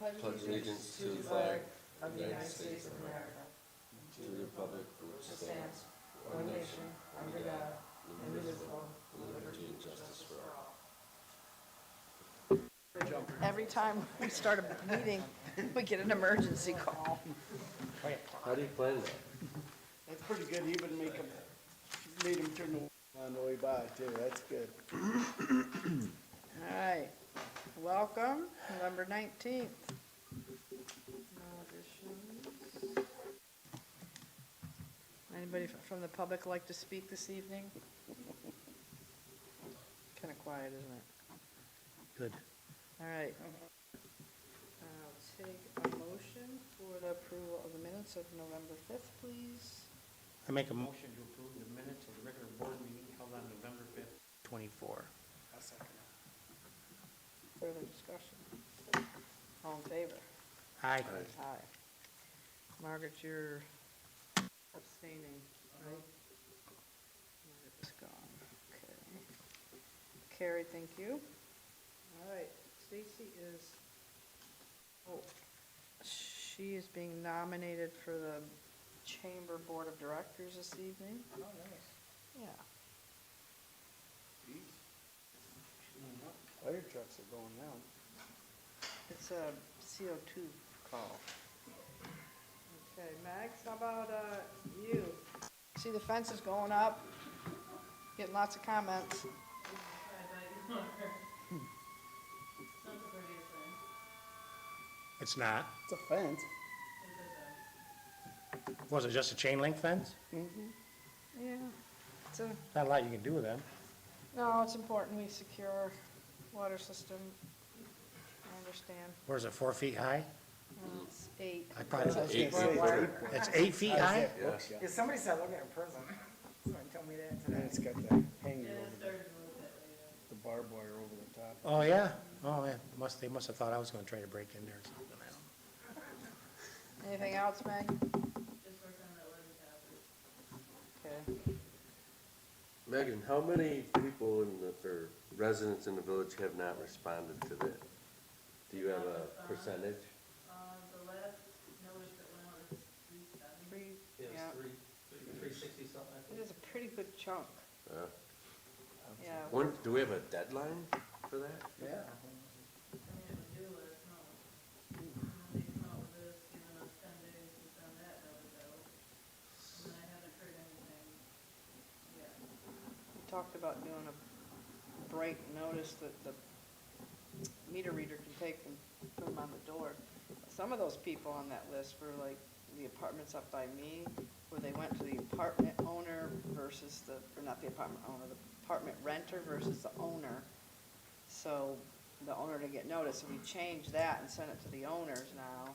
pledge allegiance to the flag of the United States of America, to the republic for which it stands, one nation, under God, indivisible, with liberty and justice for all. Every time we start a meeting, we get an emergency call. How do you plan that? That's pretty good. He even made him turn the on the way by too. That's good. All right, welcome, November 19th. No additions. Anybody from the public like to speak this evening? Kind of quiet, isn't it? Good. All right. I'll take a motion for the approval of the minutes of November 5th, please. I make a motion to approve the minutes of the regular board meeting held on November 5th, 24. I'll second it. Further discussion? All in favor? Aye. Aye. Margaret, you're abstaining, right? Margaret is gone. Okay. Carrie, thank you. All right, Stacy is, she is being nominated for the Chamber Board of Directors this evening. Oh, nice. Yeah. Fire trucks are going now. It's a CO2 call. Okay, Max, how about you? See the fence is going up, getting lots of comments. It's not. It's a fence. Was it just a chain link fence? Yeah, it's a, Not a lot you can do with them. no, it's important we secure our water system. I understand. Where's it, 4 feet high? It's 8. I probably, I was gonna Eight say feet. it's 8 feet high? Yeah. Yeah, somebody said look at a prison. Someone told me that And today. it's got the hanging over the barbed wire over the top. Oh, yeah? Oh, man, they must have thought I was gonna try to break in there or something. I don't know. Anything else, Meg? Just work on that levy topic. Okay. Megan, how many people or residents in the village have not responded to that? Do you have a percentage? The last notice that went out is 370. Yeah, 360 something, I it is a pretty good chunk. Yeah. Do we have a deadline for that? Yeah. I mean, it was due, let us know. And then they come out with this, giving us 10 days to send that notice out. And I haven't heard anything yet. We talked about doing a bright notice that the meter reader can take and put them on the door. Some of those people on that list were like the apartments up by me, where they went to the apartment owner versus or not the apartment owner, the apartment renter versus the owner. So the owner didn't get notice, so we changed that and sent it to the owners now.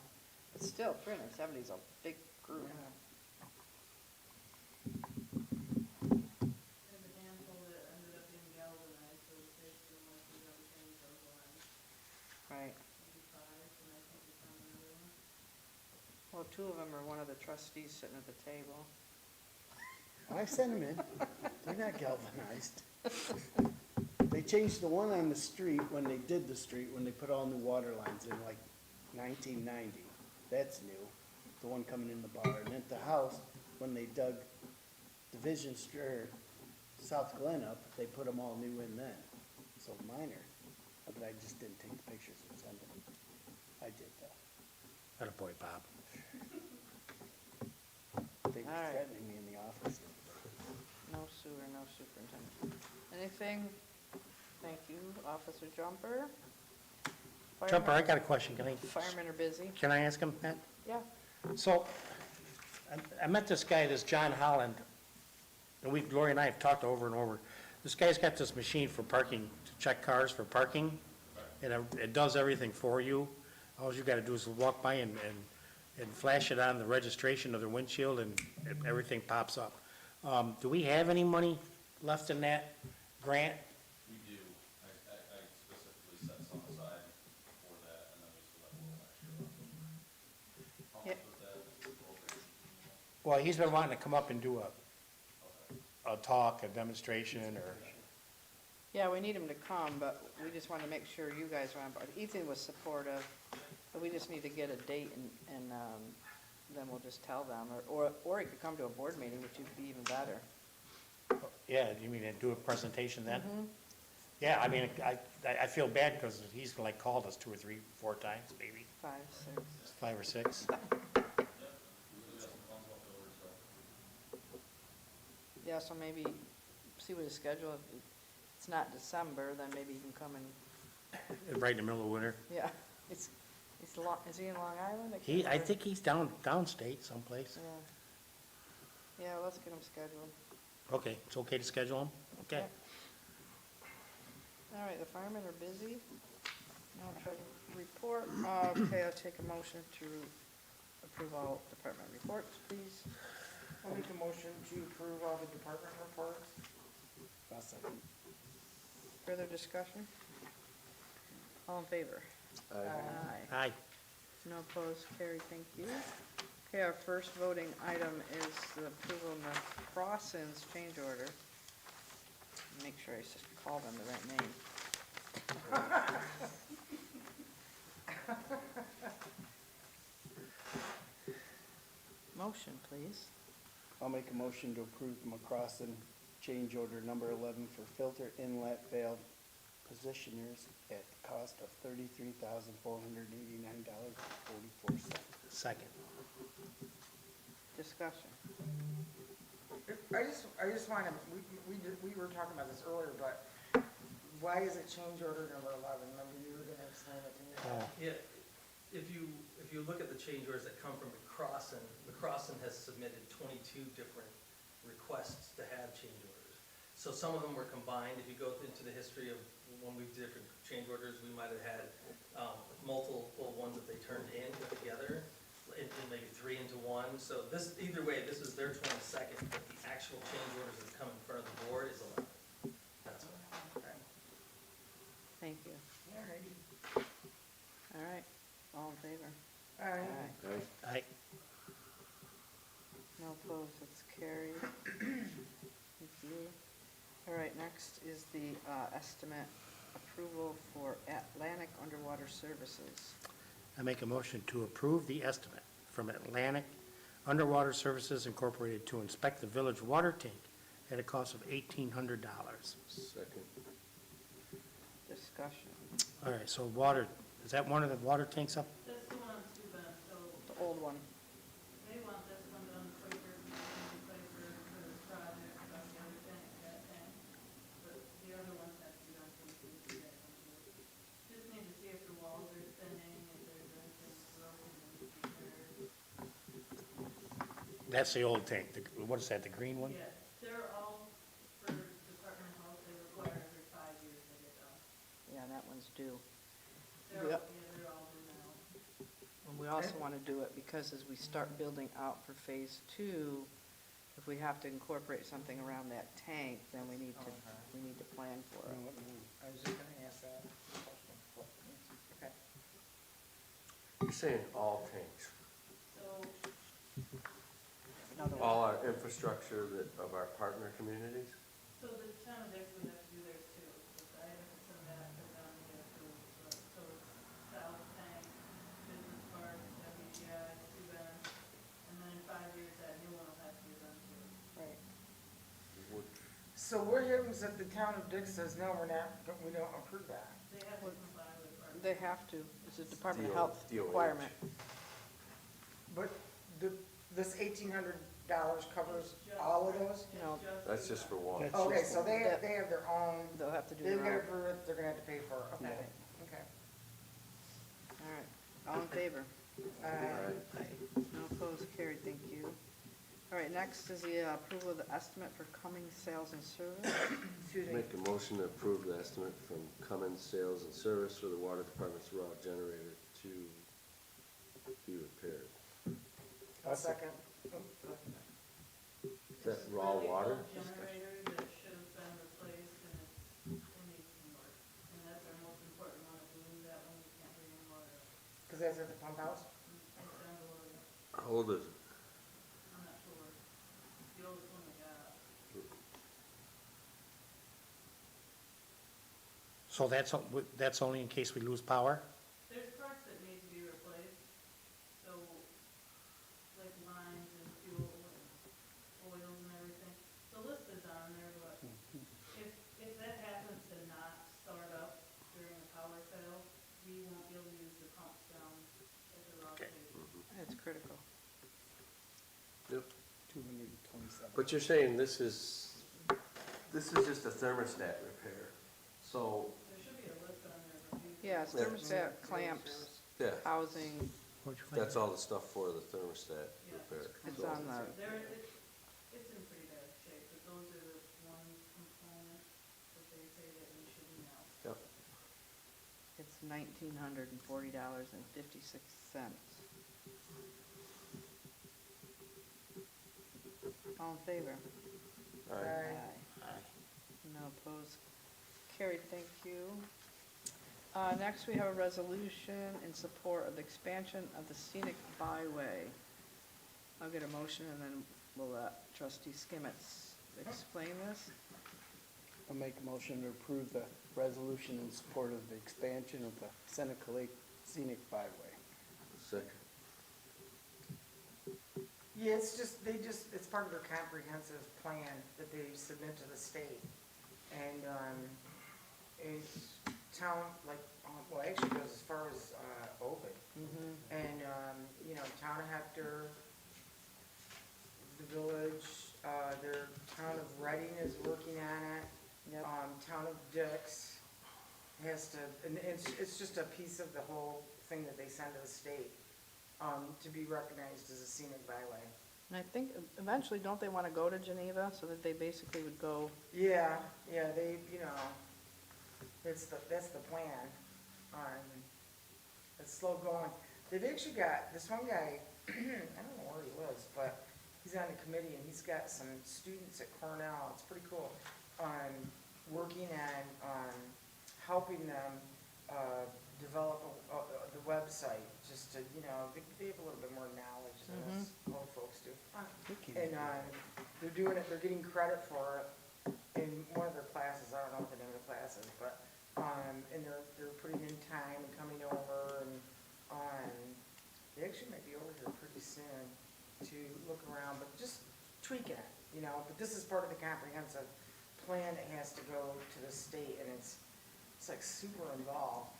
But still, 370 is a big group. There's a handful that ended up being galvanized, so the state still wants to go change those lines. Right. Maybe 5, and I think we found another one. Well, 2 of them are one of the trustees sitting at the table. I sent them in. They're not galvanized. They changed the one on the street when they did the street, when they put all new water lines in like 1990. That's new. The one coming in the bar. And at the house, when they dug Division Street, South Glen up, they put them all new in then. So minor. But I just didn't take the pictures and send them. I did though. Attaboy, Bob. They were All right. threatening me in the office. No sewer, no superintendent. Anything? Thank you, Officer Jumper. Jumper, I got a question. Firemen are busy. Can I ask him that? Yeah. So, I met this guy, this John Holland, and Lori and I have talked over and over. This guy's got this machine for parking, to check cars for parking, and it does everything for you. All you gotta do is walk by and flash it on the registration of the windshield, and everything pops up. Do we have any money left in that grant? We do. I specifically set some aside for that, and then we still have a little extra left. How Yeah. much was that? Well, he's been wanting to come up and do a talk, a demonstration, or, Yeah, we need him to come, but we just want to make sure you guys are on board. Ethan was supportive, So we just need to get a date and then we'll just tell them, or he could come to a board meeting, which would be even better. Yeah, you mean to do a presentation then? Yeah, I mean, I feel bad because he's like called us 2 or 3, 4 times, maybe, 5, 6. 5 or 6. We got some funds left over, so. Yeah, so maybe see what his schedule, if it's not December, then maybe he can come and, Right in the middle of winter. yeah, it's is he in Long Island? can't I remember. think he's downstate someplace. Yeah. Yeah, let's get him scheduled. Okay, it's okay to schedule him? Okay. Yep. All right, the firemen are busy. No treasure report. Okay, I'll take a motion to approve all department reports, please. I'll make a motion to approve all the department reports. I'll second. Further discussion? All in favor? Aye. Aye. No opposed, carried, thank you. Okay, our first voting item is the approval of the crossings change order. Make sure I just call them the right name. Motion, please. I'll make a motion to approve McCrossin change order number 11 for filter inlet valve positioners at the cost of $33,489.44. Second. Discussion. I just wanna, we were talking about this earlier, but why is it change order number 11? Remember you were gonna explain it to me? Yeah, if you look at the change orders that come from McCrossin, McCrossin has submitted 22 different requests to have change orders. So some of them were combined. If you go into the history of when we did different change orders, we might have had multiple ones that they turned in together, and maybe 3 into 1. So this, either way, this is their 22nd, but the actual change orders that come in front of the board is 11. That's what. Okay. Thank you. All righty. All right, all in favor? All right. Aye. No opposed, it's carried. Thank you. All right, next is the estimate approval for Atlantic Underwater Services. I make a motion to approve the estimate from Atlantic Underwater Services Incorporated to inspect the village water tank at a cost of $1,800. Second. Discussion. All right, so water, is that one of the water tanks up? That's the one on Steuben, so The old one. they want this one done quicker, for this project, about the other tank, that tank. But the other ones have to be done pretty soon, so that one too. Just need to see if the walls are thinning, if there's anything broken that needs to be repaired. That's the old tank. What is that, the green one? Yeah, they're all, for Department of Health, they require every 5 years they get done. Yeah, that one's due. They're, Yep. yeah, they're all due now. And we also want to do it because as we start building out for phase 2, if we have to incorporate something around that tank, then we need to plan for it. I was just gonna ask that question. Okay. You're saying all tanks, So, Another one. all our infrastructure of our partner communities? so the town of Dix would have to do theirs too, so I have to send that to them here too. So it's South Tank, Business Park, WTI, Steuben, and then in 5 years, that new one will have to be done too. Right. Would- So what happens if the town of Dix says, no, we don't approve that? They have to comply with our. They have to. It's a Department of DO Health requirement. But this $1,800 covers all of those? No, That's just for one. That's Okay, just so they that- have their own, they'll have to do they've got to their own. approve it, they're gonna have to pay for it, okay, Yeah. okay. All right, all in favor? Right. No opposed, carried, thank you. All right, next is the approval of the estimate for Cummings Sales and Service. Excuse me. Make a motion to approve the estimate from Cummins Sales and Service for the water department's raw generator to be repaired. A second. Is that raw water? Generator that should have been replaced and it needs some work. And that's our most important one. If we lose that one, we can't bring any water. Because that's at the pump house? It's down below, How old is it? I'm not sure. It's the oldest one we got. So that's only in case we lose power? There's parts that need to be replaced. critical. Yep. 227. But you're saying this is just a thermostat repair, so, There should be a list on there of reviews. Yeah, it's Yeah. thermostat, clamps, yeah, housing, Where'd you find that's that? all the stuff for the thermostat Yeah. repair. it's So- on the, It's in pretty bad shape, but those are the one component that they say that we should know. Yep. it's $1,940.56. All in favor? All right. Aye. No opposed. Carried, thank you. Next, we have a resolution in support of the expansion of the scenic byway. I'll get a motion and then we'll let trustee Skimmets explain this. I'll make a motion to approve the resolution in support of the expansion of the Seneca Lake Scenic Byway. Second. Yeah, it's part of their comprehensive plan that they submit to the state. And, it's town, like, well, actually goes as far as, Ovid. And, town of Hector, the village, their town of Reading is working on it. Yep. Town of Dix has to, and it's just a piece of the whole thing that they send to the state, to be recognized as a scenic byway. And I think eventually, don't they want to go to Geneva so that they basically would go, Yeah, they, that's the plan. It's slow going. They've actually got, this one guy, I don't know where he lives, but he's on the committee and he's got some students at Cornell, it's pretty cool, working on, helping them, develop the website, just to, they have a little bit more knowledge than us old folks do. And, they're doing it, they're getting credit for it in one of their classes, I don't know what the name of the class is, but, and they're putting in time and coming over and, they actually might be over here pretty soon to look around, but just tweaking it, but this is part of the comprehensive plan that has to go to the state, and it's like super involved,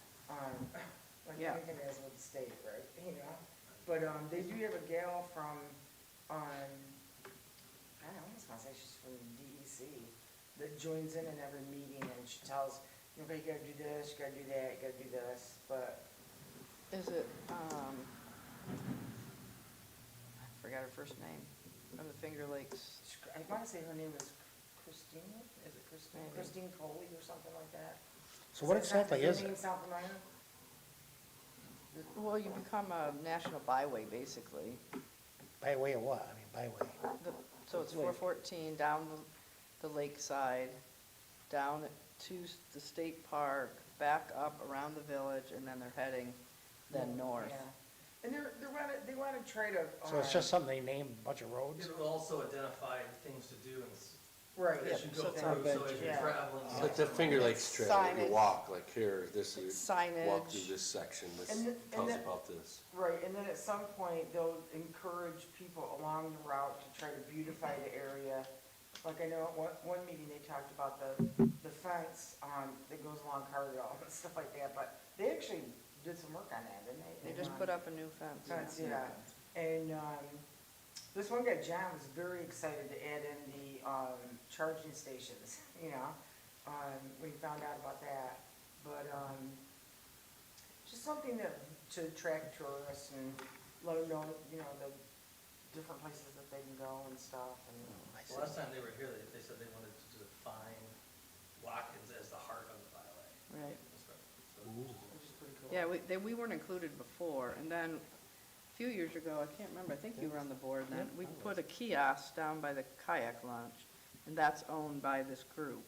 like Yeah. anything that is with the state, right, but, they do have a gal from, I almost want to say she's from DEC, that joins in every meeting, and she tells, okay, you gotta do this, you gotta do that, you gotta do this, but, is it, I forgot her first name, from the Finger Lakes. I want to say her name is Christina, is it Christine? Maybe. Christine Coley or something like that? So what Does that exactly sound- is does that name it? sound familiar? Well, you become a national byway, basically. By way of what? I mean, by way. So it's Lake. 414 down the lakeside, down to the state park, back up around the village, and then they're heading then north. Yeah. And they want to try to. So it's just something they named a bunch of roads? It will also identify things to do Right. as you so go it's through, so as you're Yeah. traveling. It's like the Finger Lakes Trail, Signage. you walk, like here, this is, Signage. walk through this section, this And tells then- about this. Right, and then at some point, they'll encourage people along the route to try to beautify the area. Like I know at one meeting, they talked about the fence, that goes along Cargill and stuff like that, but they actually did some work on that, didn't they? They just put up a new fence. Fence, yeah. And, this one guy, John, was very excited to add in the, charging stations, when he found out about that. But, just something to attract tourists and let them know, the different places that they can go and stuff, and. The last time they were here, they said they wanted to define Watkins as the heart of the byway. Right. Which is pretty cool. Yeah, we weren't included before, and then a few years ago, I can't remember, I think you were on the board then, we put a kiosk down by the kayak launch, and that's owned by this group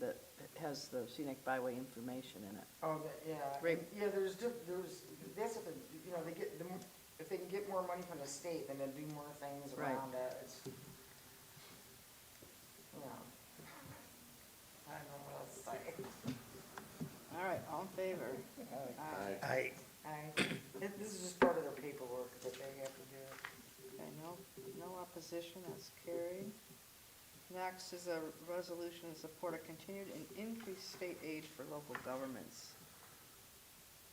that has the scenic byway information in it. Oh, yeah. Right. Yeah, that's what they get, if they can get more money from the state, then they'll do more things Right. around it, it's, I don't know what else to say. All right, all in favor? Aye. This is just part of their paperwork that they have to do. Okay, no opposition, that's carried. Next is a resolution in support of continued and increased state aid for local governments.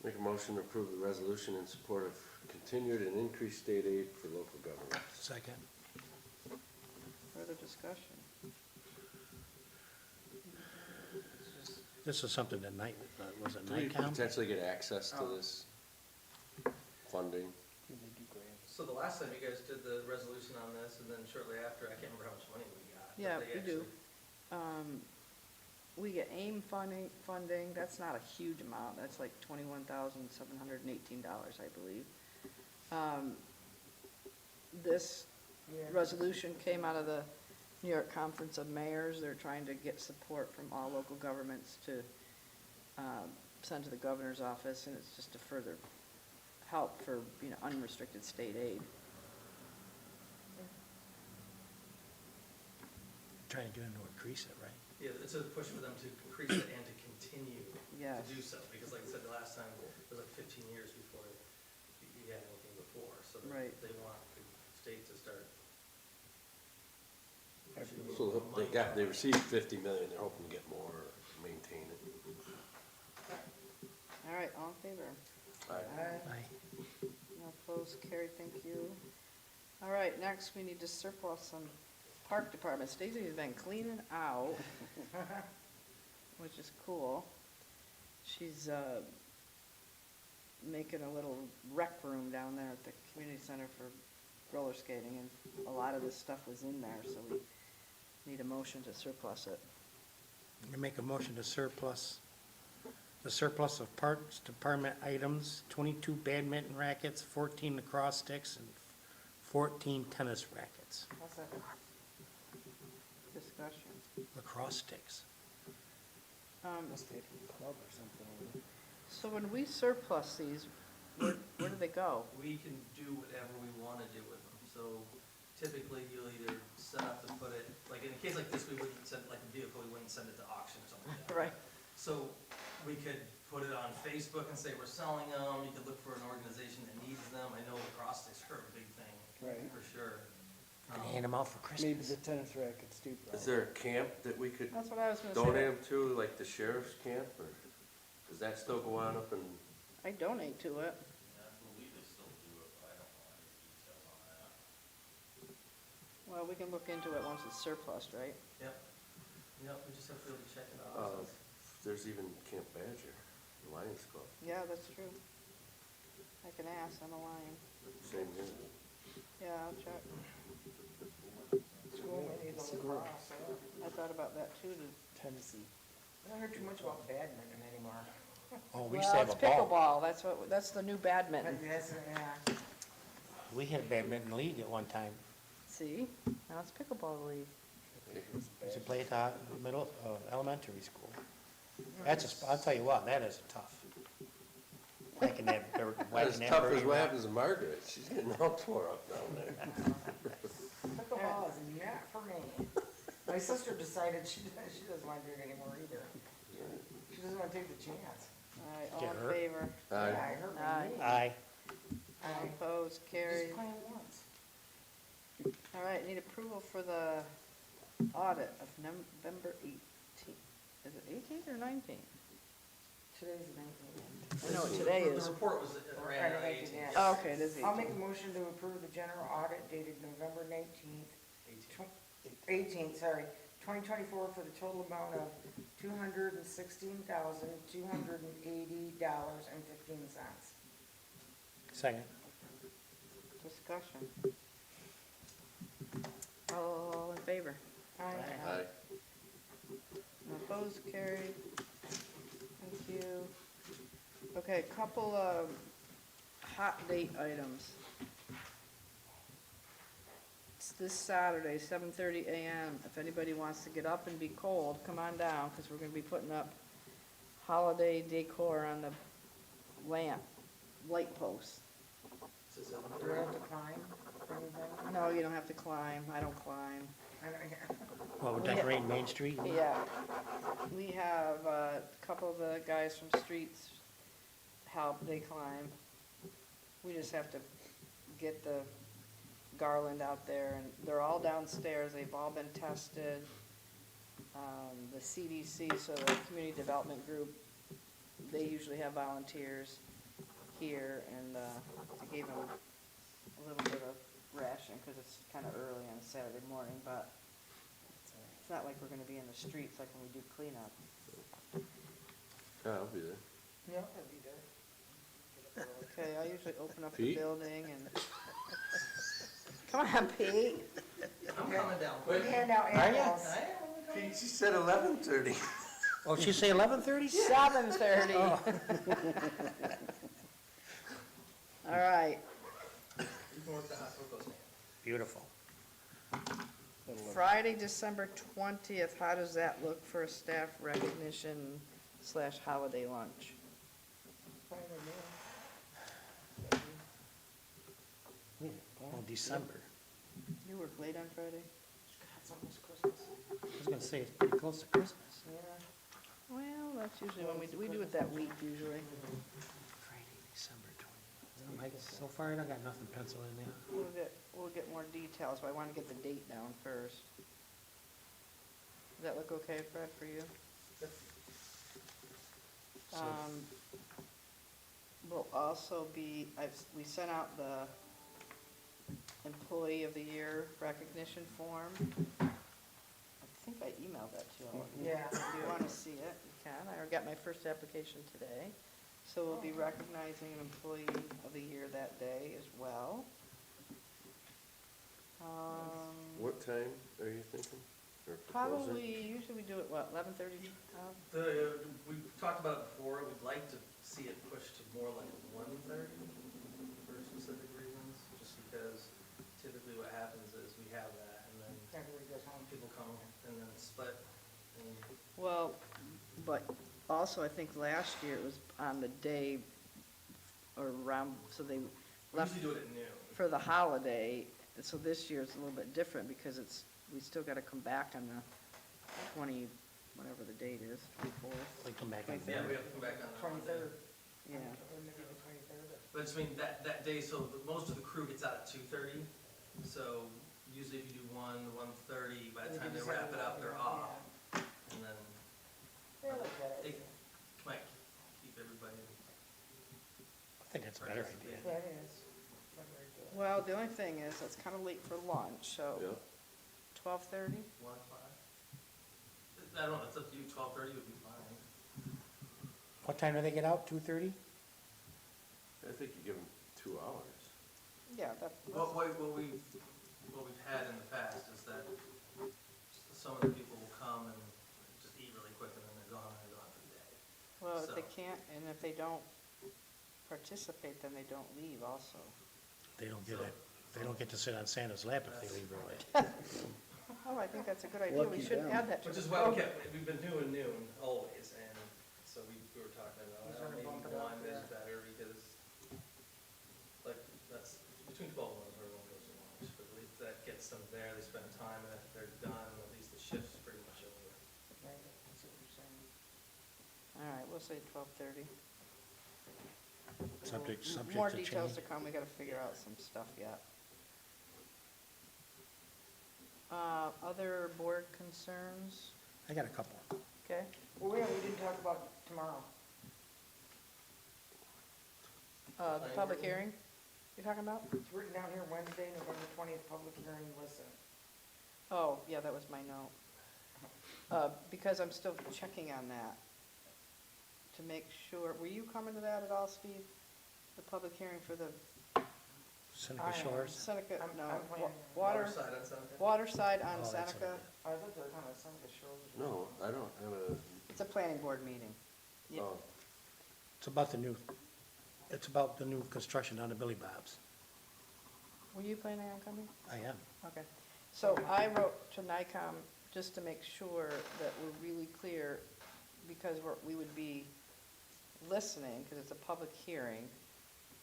Make a motion to approve the resolution in support of continued and increased state aid for local governments. Second. Further discussion? This is something that night, was it Do we NICOM? potentially get access to this funding? They do grants. So the last time you guys did the resolution on this, and then shortly after, I can't remember how much money we got. but Yeah, they we do. actually- We get AIM funding, that's not a huge amount, that's like $21,718, I believe. This Yeah. resolution came out of the New York Conference of Mayors. They're trying to get support from all local governments to send to the governor's office, and it's just to further help for, unrestricted state aid. Trying to get them to increase it, right? Yeah, it's a push for them to increase it and to continue Yes. to do so, because like I said, the last time, it was like 15 years before you had anything before, so Right. they want the state to start. So they received 50 million, they're hoping to get more, or maintain it. All right, all in favor? Aye. No opposed, carried, thank you. All right, next, we need to surplus some park department. Stacy's been cleaning out, which is cool. She's, making a little rec room down there at the community center for roller skating, and a lot of this stuff was in there, so we need a motion to surplus it. You make a motion to surplus, the surplus of Parks Department items, 22 badminton rackets, 14 lacrosse sticks, and 14 tennis rackets. Discussion. Lacrosse sticks. Must be a club or something over there. So when we surplus these, where do they go? We can do whatever we want to do with them, so typically you'll either set up to put it, like in a case like this, we wouldn't send, like a vehicle, we wouldn't send it to auction or something like that. Right. So we could put it on Facebook and say we're selling them, you could look for an organization that needs them, I know lacrosse sticks are a big thing, Right. for sure. And hand them out for Maybe Christmas. the tennis rackets too, Is probably. there a camp that we could That's what I was gonna say. donate them to, like the sheriff's camp, or does that still go on up in? I donate to it. Yeah, I believe they still do it, but I don't know any details on that. Well, we can look into it once it's surplus, right? Yep, yep, we just have to be able to check it out. There's even Camp Badger, the Lions Club, Yeah, that's true. I can ask, I'm a lion. same here. Yeah, I'll check. School may need the lacrosse, I thought about that too. Tennessee. I don't hear too much about badminton anymore. Oh, we used to have a Well, ball. it's pickleball, that's the new badminton. Yes, yeah. We had a badminton league at one time. See, now it's pickleball league. We used to play at the elementary school. I'll tell you what, that is tough. Whacking that, Not as whacking that tough as birdie what rock. happens to Margaret, she's getting all tore up down there. Pickleball is not for me. My sister decided she doesn't want to do it anymore either. She doesn't want to take the chance. All right, Get all in hurt. favor? Yeah, Aye. I heard my Aye. knee. Aye. All opposed, Just carried. playing once. All right, need approval for the audit of November 18th. Is it 18th or 19th? Today's the 19th. I know what today The is. report was ran on the 18th. Yeah. Oh, okay, it is I'll make a 18th. motion to approve the general audit dated November 19th, 18th. 18th, sorry, 2024 for the total amount of $216,280.15. Second. Discussion. All in favor? Aye. Opposed, carried. Thank you. Okay, couple of hot date items. It's this Saturday, 7:30 a.m. If anybody wants to get up and be cold, come on down, because we're gonna be putting up holiday decor on the light posts. So it's Do we have to climb for anything? No, you don't have to climb, I don't climb. I don't, Well, we're decorating Main Street. Yeah, we have a couple of the guys from Streets help, they climb. We just have to get the garland out there, and they're all downstairs, they've all been tested. The CDC, so the Community Development Group, they usually have volunteers here, and I gave them a little bit of ration, because it's kind of early on a Saturday morning, but it's not like we're gonna be in the streets like when we do cleanup. Yeah, I'll be there. Yeah, I'll be there. Okay, I usually open up the Pete? building and, come on, Pete. I'm coming down. We hand out Are ya? animals. Pete, she said 11:30. Oh, did she say 11:30? 7:30. Oh. All right, You can work the hospital goes now. Beautiful. Friday, December 20th, how does that look for a staff recognition / holiday lunch? Oh, December. You work late on Friday? It's almost Christmas. I was gonna say, it's pretty close to Christmas. Yeah. Well, that's usually when we do it that week usually. Friday, December 20th. So far, I don't got nothing penciled in there. We'll get more details, but I want to get the date down first. Does that look okay, Fred, for you? So- Will also be, we sent out the Employee of the Year recognition form. I think I emailed that to you all. Yeah. If you want to see it, you can. I got my first application today. So we'll be recognizing an Employee of the Year that day as well. What time are you thinking? Or proposing? Probably, usually we do it, what, 11:30? We talked about it before, we'd like to see it pushed to more like 1:30 for specific reasons, just because typically what happens is we have that, and then Everybody goes home. people come, and then it's split, and Well, but also I think last year it was on the day or around, so they we left usually do it at noon. for the holiday. So this year it's a little bit different because we still got to come back on the 20, whatever the date is, 24th. We come back on Yeah, we have to come back on that one day. 23rd. Yeah. Or maybe the 23rd. But it's, I mean, that day, so most of the crew gets out at 2:30, so usually if you do 1:30, by the time they wrap it up, they're off, and then Yeah, like that. it might keep everybody. I think that's a better idea. Yeah, it is. Not very good. Well, the only thing is, it's kind of late for lunch, so Yeah. 12:30? 1 o'clock? I don't know, it's up to you, 12:30 would be fine. What time do they get out? 2:30? I think you give them 2 hours. Yeah, that, What we've had in the past is that some of the people will come and just eat really quick and then they're gone for the day. well, if they So- can't, and if they don't participate, then they don't leave also. They don't get it. They don't get to sit on Santa's lap if they leave early. Oh, I think that's a good idea. We Lucky should them. add that to Which the is why program. we've been doing noon always, and so we were talking about, We're trying to maybe bump it up, 1 is yeah. better because, like, that's, between 12 and 1 is where everyone goes to lunch, but at least that gets them there, they spend time, and if they're done, at least the shift's pretty much over. Right, that's what you're saying. All right, we'll say 12:30. Subject to More change. details to come, we gotta figure out some stuff yet. Other board concerns, I got a couple. okay? Well, we didn't talk about tomorrow. The public hearing, you're talking about? It's written down here, Wednesday, November 20th, public hearing, listen. Oh, yeah, that was my note. Because I'm still checking on that to make sure, were you coming to that at all, Steve? The public hearing for the Seneca I am. Shores. Seneca, I'm no, planning. water, Side on Seneca? water side on Oh, that's Seneca. okay. I thought they were talking about some of the shores. No, I don't have a, It's a planning board meeting. Yeah. oh, It's about the new construction down to Billy Bob's. Were you planning on coming? I am. Okay. So I wrote to NICOM just to make sure that we're really clear, because we would be listening, because it's a public hearing,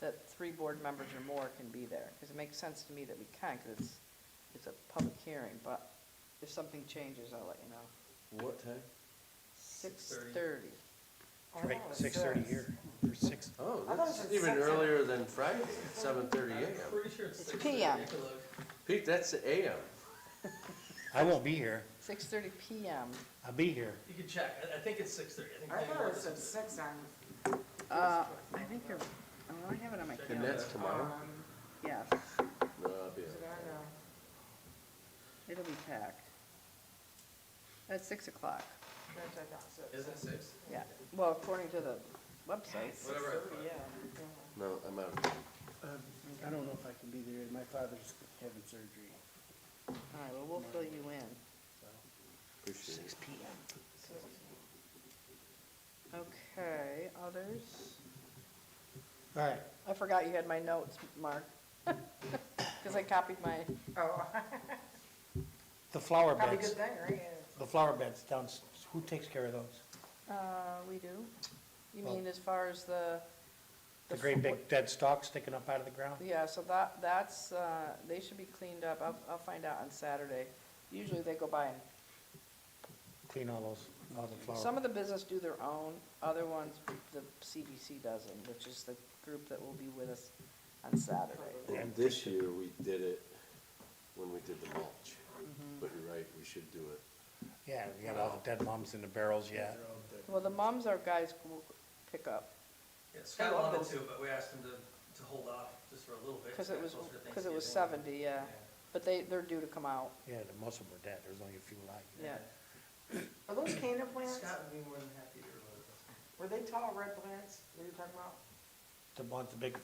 that 3 board members or more can be there. Because it makes sense to me that we can, because it's a public hearing, but if something changes, I'll let you know. what time? 6:30. I thought Right, it was 6:30 6. here, or 6. Oh, I thought it that's was even 6. earlier than Friday, 7:30 I'm AM. pretty sure it's It's 6:30. PM. I could look. Pete, that's the AM. I won't be here. 6:30 PM. I'll be here. You can check, I think it's 6:30, I think. I planning thought it board said is- 6 on I think you're, oh, I have it on my And calendar. that's tomorrow? Yes, No, I'll be Is it out. on, it'll be packed. At 6 o'clock, that's what I thought, so. Isn't it 6? yeah. Well, according to the website. Whatever I thought. Yeah. No, I'm out. I don't know if I can be there, my father's having surgery, All right, well, we'll fill you in. so. Appreciate it. 6 PM. Okay, others? All right, I forgot you had my notes, Mark. Because I copied my, Oh, the flower probably a beds, good thing, right? the flower beds down, who takes care of those? we do. You Well- mean as far as the? The great big dead stalks sticking up out of the ground? Yeah, so that's, they should be cleaned up. I'll find out on Saturday. Usually they go by and, Clean all the flowers. some of the business do their own, other ones, the CDC does them, which is the group that will be with us on Saturday. And this year, we did it when we did the mulch. But you're right, we should do it. Yeah, we got all the dead mums in the barrels yet. They're all dead. Well, the mums our guys will pick up, Yeah, Scott love wanted those. to, but we asked him to hold off just for a little bit. because it was, closer to because it was Thanksgiving. 70, yeah. But they're due to come out, Yeah, most of them are dead, there's only a few alive. yeah. Are those canna plants? Scott would be more than happy to remove this. Were they tall red plants that you were talking about? The ones, the big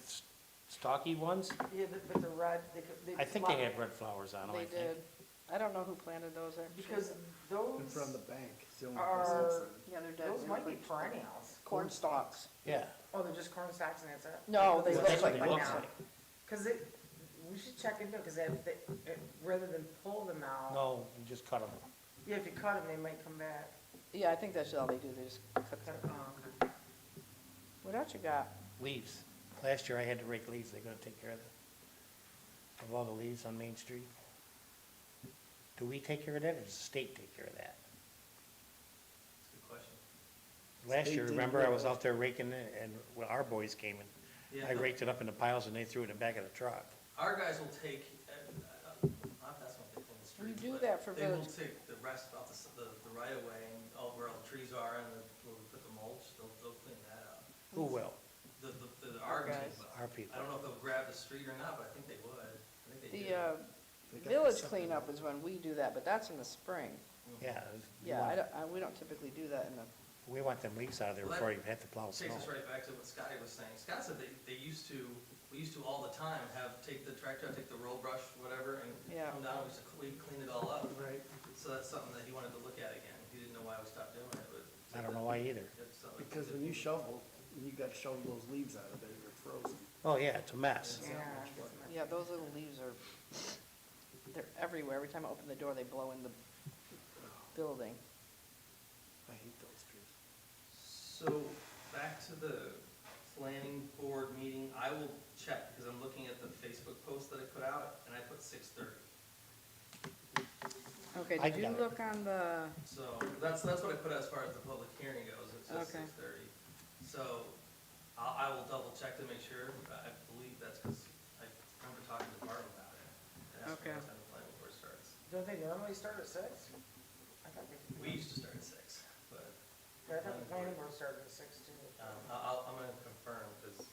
stocky ones, Yeah, but the red, they could. I think they had red flowers on them, I They think. did. I don't know who planted those actually. Because They're those, from the bank, it's the only place I've are, seen. Yeah, they're dead. those might be perennials. Corn stalks. Yeah, Oh, they're just corn stalks and that's it? No, they Well, look that's what like it that looks now. like. Because it, we should check into it, because rather than pull them out. No, you just cut them. Yeah, if you cut them, they might come back. Yeah, I think that's all they do, they just cut Cut- them. oh, okay. What else you got? Leaves. Last year I had to rake leaves, they're gonna take care of all the leaves on Main Street. Do we take care of that, or does the state take care of that? That's a good question. Last State year, did remember, I was well. out there raking it, and well, our boys came and Yeah, I raked it up in the piles and they threw it in the back of the truck. Our guys will take, not that's what they pull the We streets. do but that for They will village. take the rest off the right of way and all where all the trees are and where we put the mulch, they'll clean that up. Who will? Our Our guys. guys, Our people. I don't know if they'll grab the street or not, but I think they would. I think they do. The, They got village the cleanup is when we do that, but that's in the spring. Yeah. Yeah, we don't typically do that in the, We want them leaves out of there Well, before that you have to plow Takes snow. us right back to what Scotty was saying. Scott said we used to all the time take the tractor, take the roll brush, whatever, and Yeah. come down, we clean it all up. Right. So that's something that he wanted to look at again. He didn't know why we stopped doing it, but. I don't know why either. It's something- Because when you shovel, you gotta shovel those leaves out of there, they're frozen. Oh, yeah, it's a mess. Yeah. yeah, those little leaves are, they're everywhere. Every time I open the door, they blow in the building. I hate those trees. So, back to the planning board meeting, I will check, because I'm looking at the Facebook post that I put out, and I put 6:30. Okay, I did you got it. look on the, So, that's what I put as far as the public hearing goes, it says Okay. 6:30. So, I will double check to make sure, I believe that's because I remember talking to Barb about it. And that's Okay. when the planning board starts. Don't they normally start at 6? I thought they, We used to start at 6, but, I thought the planning board started at 6 too. I'm gonna confirm, because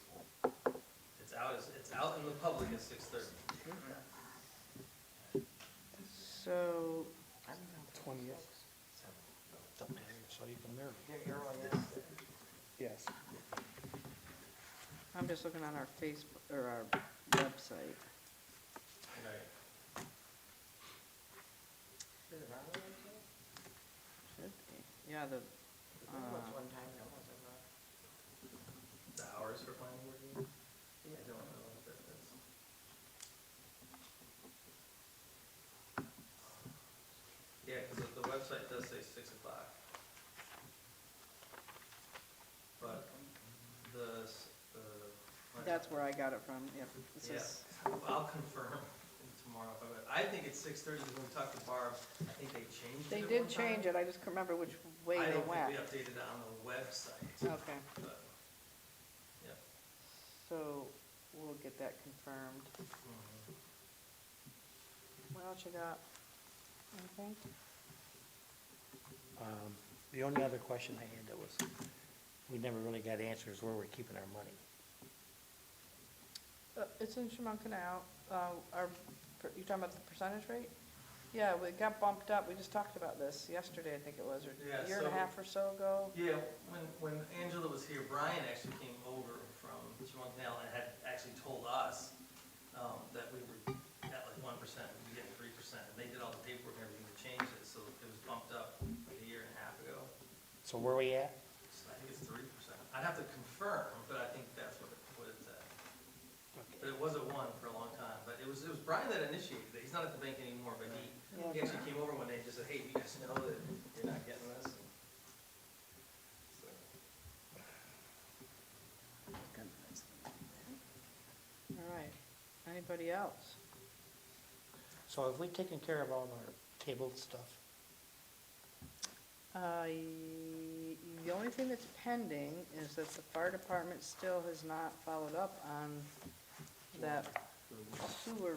it's out in the public at 6:30. so, I don't know. 20th. Don't matter, so you can marry. They're early, yes. Yes. I'm just looking on our Facebook, or our website. Right. Is it on there too? Should be. Yeah, the, I looked one time, no, was it not? The hours for planning board meeting? Yeah. I don't know if that is. Yeah, because the website does say 6 o'clock. But that's where I got it from, yep. It Yeah, says, I'll confirm tomorrow. I think it's 6:30 because when we talked to Barb, I think they changed it. they at did one change time. it, I just couldn't remember which way I they don't went. think we updated it on the website, Okay, but, yeah. so we'll get that confirmed. Mhm. What else you got? Anything? The only other question I had that was, we never really got answers where we're keeping our money. It's in Chemung Canal, you talking about the percentage rate? Yeah, we got bumped up, we just talked about this yesterday, I think it was, or Yeah, a year and a so- half or so ago. Yeah, when Angela was here, Brian actually came over from Chemung Canal and had actually told us that we were at like 1%, we get 3%, and they did all the paperwork and everything to change it, so it was bumped up like a year and a half ago. So where we at? So I think it's 3%. I'd have to confirm, but I think that's what it's at. But it was at 1 for a long time, but it was Brian that initiated it. He's not at the bank anymore, but he actually came over one day and just said, hey, you guys know that you're not getting this? So, Kinda nice. All right, anybody else? So have we taken care of all our tabled stuff? The only thing that's pending is that the fire department still has not followed up on that sewer.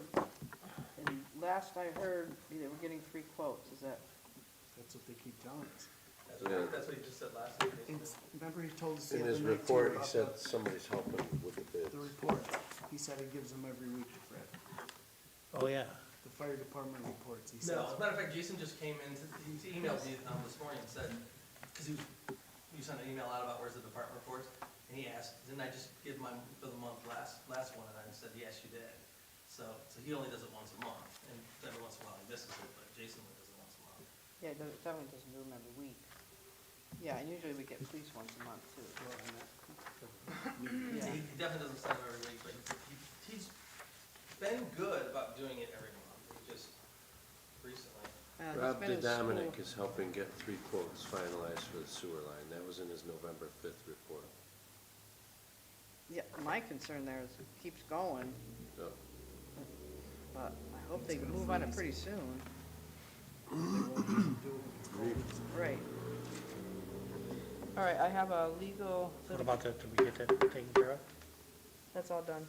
And last I heard, they were getting 3 quotes, is that, That's what they keep telling us. that's what he just said last week. It's, remember he told us the In other his night too report, he about said the- somebody's helping with the bids. the report. He said he gives them every week to Fred. Oh, yeah. The fire department reports, he says. No, as a matter of fact, Jason just came in, he emailed me this morning and said, because you sent an email out about where's the department reports, and he asked, didn't I just give mine for the month last one, and I said, yes, you did. So he only does it once a month, and every once in a while he misses it, but Jason only does it once a month. yeah, it definitely doesn't do them every week. Yeah, and usually we get police once a month too. Yeah. He definitely doesn't send them every week, but he's been good about doing it every month, he just recently. He's Rob been in DeDominic school. is helping get 3 quotes finalized for the sewer line. That was in his November 5th report. Yeah, my concern there is it keeps going, So, but I hope they move on it pretty soon. Right. All right, I have a legal, What about that? Did we get that taken care of? that's all done.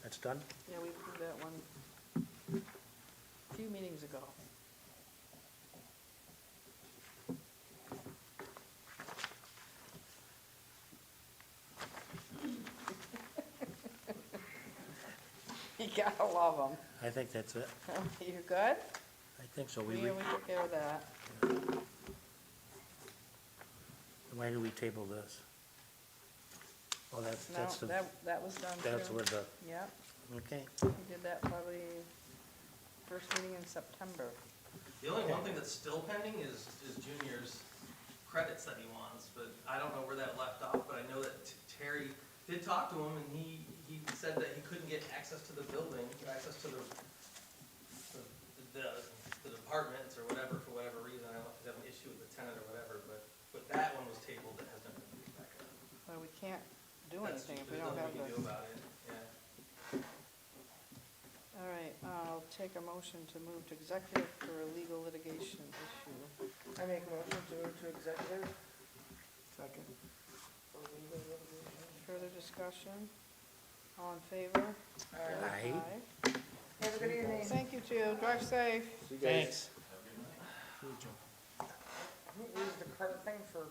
That's done? Yeah, we approved that one a few meetings ago. You gotta love them. I think that's it. You good? I think so. We took care of that. Why do we table this? Oh, No, that's the, that was done too. that's where the, Yep, okay. we did that probably first meeting in September. The only one thing that's still pending is Junior's credits that he wants, but I don't know where that left off, but I know that Terry did talk to him, and he said that he couldn't get access to the building, access to the departments or whatever, for whatever reason. I don't know if he's having an issue with the tenant or whatever, but that one was tabled, that has not been moved back up. Well, we can't do That's- anything if we there's don't have nothing we can do the. about it, yeah. All right, I'll take a motion to move to executive for a legal litigation issue. I make a motion to move to executive Second. for legal litigation. Further discussion? All in favor? Aye. Have a good evening. Thank you, too. Drive safe. Thanks. Who is the credit thing for